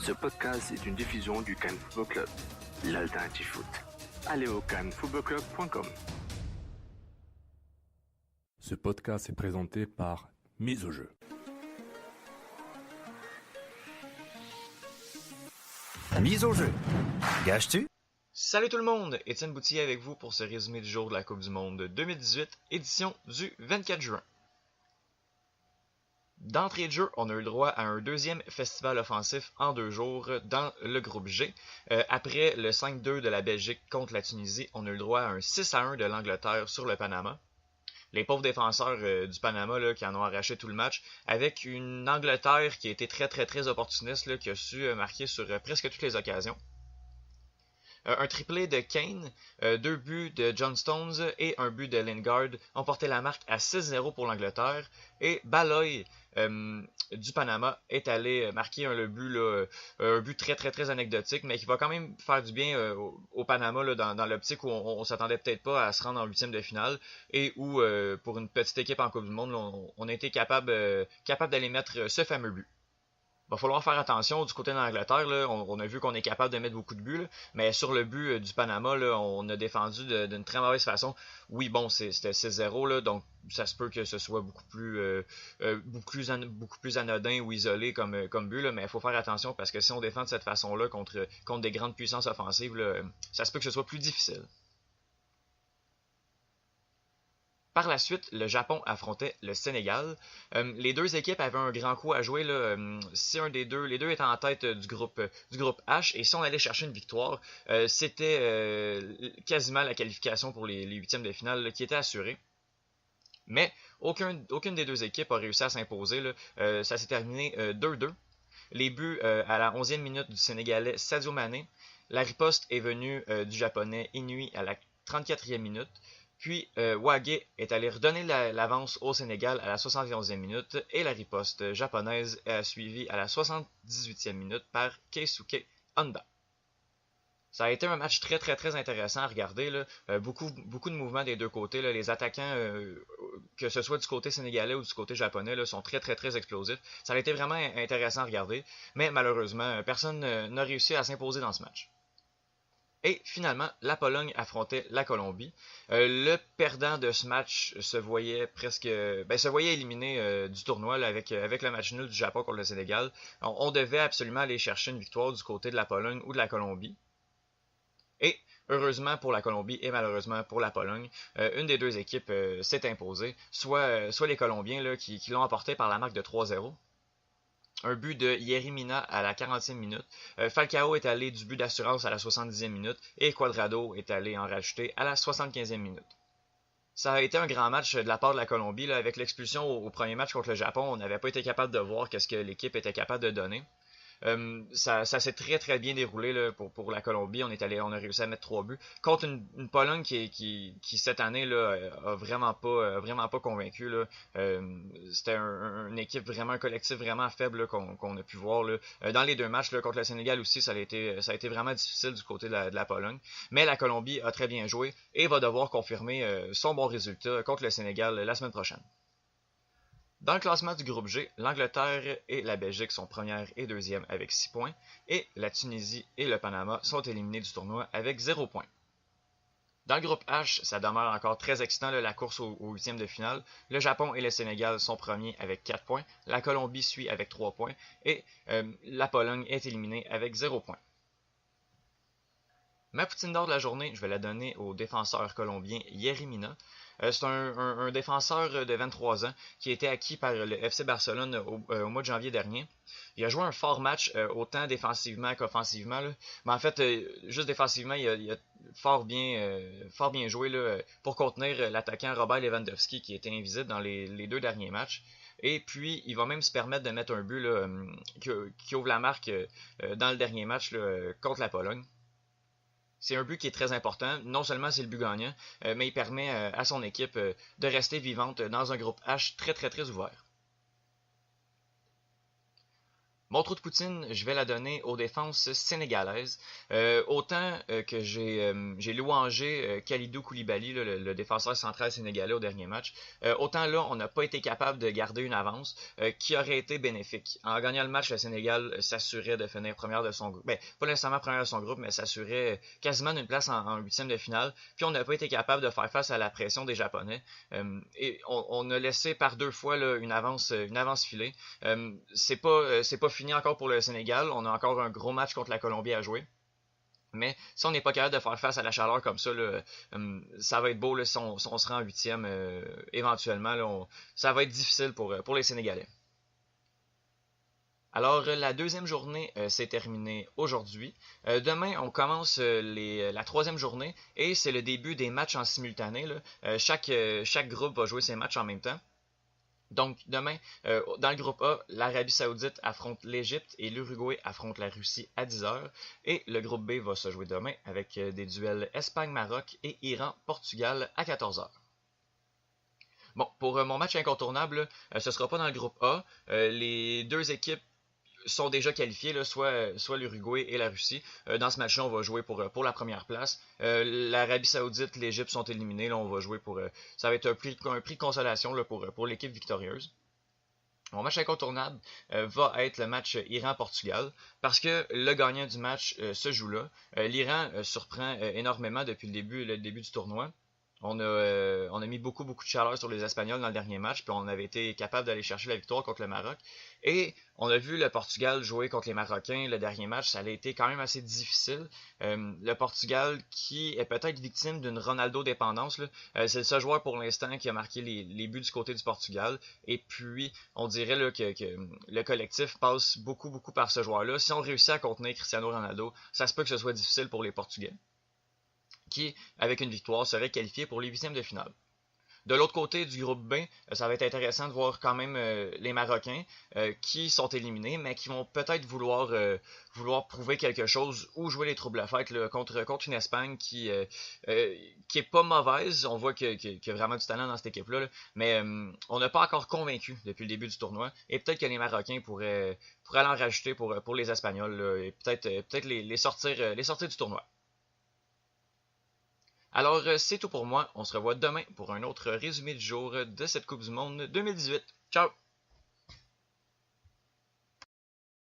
Ce podcast est une diffusion du Cannes Football Club, l'alternative foot. Allez au cannesfootballclub.com. Ce podcast est présenté par Mise au jeu. Mise au jeu. Gages-tu? Salut tout le monde, Étienne Boutier avec vous pour ce résumé du jour de la Coupe du Monde 2018, édition du 24 juin. D'entrée de jeu, on a eu le droit à un deuxième festival offensif en 2 jours dans le groupe G. Après le 5-2 de la Belgique contre la Tunisie, on a eu le droit à un 6-1 de l'Angleterre sur le Panama. Les pauvres défenseurs du Panama là, qui en ont arraché tout le match, avec une Angleterre qui a été très opportuniste, là, qui a su marquer sur presque toutes les occasions. Un triplé de Kane, 2 buts de John Stones et un but de Lingard ont porté la marque à 6-0 pour l'Angleterre. Et Baloy du Panama est allé marquer un but très anecdotique, mais qui va quand même faire du bien au Panama là, dans l'optique où on s'attendait peut-être pas à se rendre en huitième de finale et où pour une petite équipe en Coupe du Monde, là, on a été capable d'aller mettre ce fameux but. Va falloir faire attention du côté de l'Angleterre. Là, on a vu qu'on est capable de mettre beaucoup de buts, là, mais sur le but du Panama, là, on a défendu d'une très mauvaise façon. Oui, bon, c'était 6-0, là, donc ça se peut que ce soit beaucoup plus anodin ou isolé comme but, là, mais il faut faire attention parce que si on défend de cette façon-là contre des grandes puissances offensives, là, ça se peut que ce soit plus difficile. Par la suite, le Japon affrontait le Sénégal. Les deux équipes avaient un grand coup à jouer. Là. Si les deux étaient en tête du groupe H, et si on allait chercher une victoire, c'était quasiment la qualification pour les huitièmes de finale là, qui était assurée. Mais aucune des deux équipes a réussi à s'imposer. Là. Ça s'est terminé 2-2. Les buts à la 11e minute du Sénégalais Sadio Mané. La riposte est venue du Japonais Inui à la 34e minute. Puis Wage est allé redonner l'avance au Sénégal à la 71e minute et la riposte japonaise a suivi à la 78e minute par Keisuke Honda. Ça a été un match très intéressant à regarder. Là. Beaucoup de mouvements des deux côtés. Là. Les attaquants, que ce soit du côté sénégalais ou du côté japonais, là, sont très explosifs. Ça a été vraiment intéressant à regarder. Mais malheureusement, personne n'a réussi à s'imposer dans ce match. Et finalement, la Pologne affrontait la Colombie. Le perdant de ce match se voyait éliminé du tournoi là, avec le match nul du Japon contre le Sénégal. On devait absolument aller chercher une victoire du côté de la Pologne ou de la Colombie. Et heureusement pour la Colombie et malheureusement pour la Pologne, une des deux équipes s'est imposée, soit les Colombiens là, qui l'ont emporté par la marque de 3-0. Un but de Yerry Mina à la 40e minute. Falcao est allé du but d'assurance à la 70e minute et Cuadrado est allé en rajouter à la 75e minute. Ça a été un grand match de la part de la Colombie. Là, avec l'expulsion au premier match contre le Japon, on n'avait pas été capable de voir ce que l'équipe était capable de donner. Ça s'est très bien déroulé là, pour la Colombie. On a réussi à mettre 3 buts contre une Pologne qui cette année là a vraiment pas convaincu là. C'était une équipe vraiment, un collectif vraiment faible là, qu'on a pu voir là. Dans les deux matchs là, contre le Sénégal aussi, ça a été vraiment difficile du côté de la Pologne. Mais la Colombie a très bien joué et va devoir confirmer son bon résultat contre le Sénégal la semaine prochaine. Dans le classement du groupe G, l'Angleterre et la Belgique sont première et deuxième avec 6 points, et la Tunisie et le Panama sont éliminés du tournoi avec 0 points. Dans le groupe H, ça demeure encore très excitant la course aux huitièmes de finale. Le Japon et le Sénégal sont premiers avec 4 points, la Colombie suit avec 3 points, et la Pologne est éliminée avec 0 points. Ma poutine d'or de la journée, je vais la donner au défenseur colombien Yerry Mina. C'est un défenseur de 23 ans qui a été acquis par le FC Barcelone au mois de janvier dernier. Il a joué un fort match, autant défensivement qu'offensivement. Là. Mais en fait, juste défensivement, il a fort bien joué là, pour contenir l'attaquant Robert Lewandowski qui était invisible dans les 2 derniers matchs. Et puis, il va même se permettre de mettre un but là, qui ouvre la marque dans le dernier match là, contre la Pologne. C'est un but qui est très important. Non seulement c'est le but gagnant, mais il permet à son équipe de rester vivante dans un groupe H très ouvert. Mon trou de poutine, je vais la donner aux défenses sénégalaises. Autant que j'ai louangé Kalidou Koulibaly, là, le défenseur central sénégalais au dernier match, autant là, on n'a pas été capable de garder une avance qui aurait été bénéfique. En gagnant le match, le Sénégal s'assurait de finir première de son groupe. Ben, pas nécessairement première de son groupe, mais s'assurait quasiment d'une place en huitième de finale. Puis on n'a pas été capable de faire face à la pression des Japonais. Et on a laissé par deux fois là, une avance filée. C'est pas fini encore pour le Sénégal. On a encore un gros match contre la Colombie à jouer. Mais si on n'est pas capable de faire face à la chaleur comme ça, là, ça va être beau là, si on se rend en huitième éventuellement. Là, ça va être difficile pour les Sénégalais. Alors, la deuxième journée s'est terminée aujourd'hui. Demain, on commence la troisième journée et c'est le début des matchs en simultané. Là. Chaque groupe va jouer ses matchs en même temps. Donc, demain, dans le groupe A, l'Arabie Saoudite affronte l'Égypte et l'Uruguay affronte la Russie à 10h. Et le groupe B va se jouer demain avec des duels Espagne-Maroc et Iran-Portugal à 14h. Bon, pour mon match incontournable, ce ne sera pas dans le groupe A. Les deux équipes sont déjà qualifiés, là, soit l'Uruguay et la Russie. Dans ce match-là, on va jouer pour la première place. L'Arabie Saoudite, l'Égypte sont éliminés. Là, on va jouer pour. Ça va être un prix de consolation là, pour l'équipe victorieuse. Mon match incontournable va être le match Iran-Portugal parce que le gagnant du match se joue là. L'Iran surprend énormément depuis le début du tournoi. On a mis beaucoup de chaleur sur les Espagnols dans le dernier match, puis on avait été capable d'aller chercher la victoire contre le Maroc. Et on a vu le Portugal jouer contre les Marocains le dernier match, ça a été quand même assez difficile. Le Portugal qui est peut-être victime d'une Ronaldo-dépendance, c'est le seul joueur pour l'instant qui a marqué les buts du côté du Portugal. Et puis, on dirait là, que le collectif passe beaucoup par ce joueur-là. Si on réussit à contenir Cristiano Ronaldo, ça se peut que ce soit difficile pour les Portugais, qui, avec une victoire, serait qualifié pour les huitièmes de finale. De l'autre côté du groupe B, ça va être intéressant de voir quand même les Marocains qui sont éliminés, mais qui vont peut-être vouloir prouver quelque chose ou jouer les troubles-fêtes contre une Espagne qui est pas mauvaise. On voit qu'il y a vraiment du talent dans cette équipe-là, mais on n'a pas encore convaincu depuis le début du tournoi. Et peut-être que les Marocains pourraient en rajouter pour les Espagnols là, et peut-être les sortir du tournoi. Alors, c'est tout pour moi. On se revoit demain pour un autre résumé du jour de cette Coupe du Monde 2018. Ciao!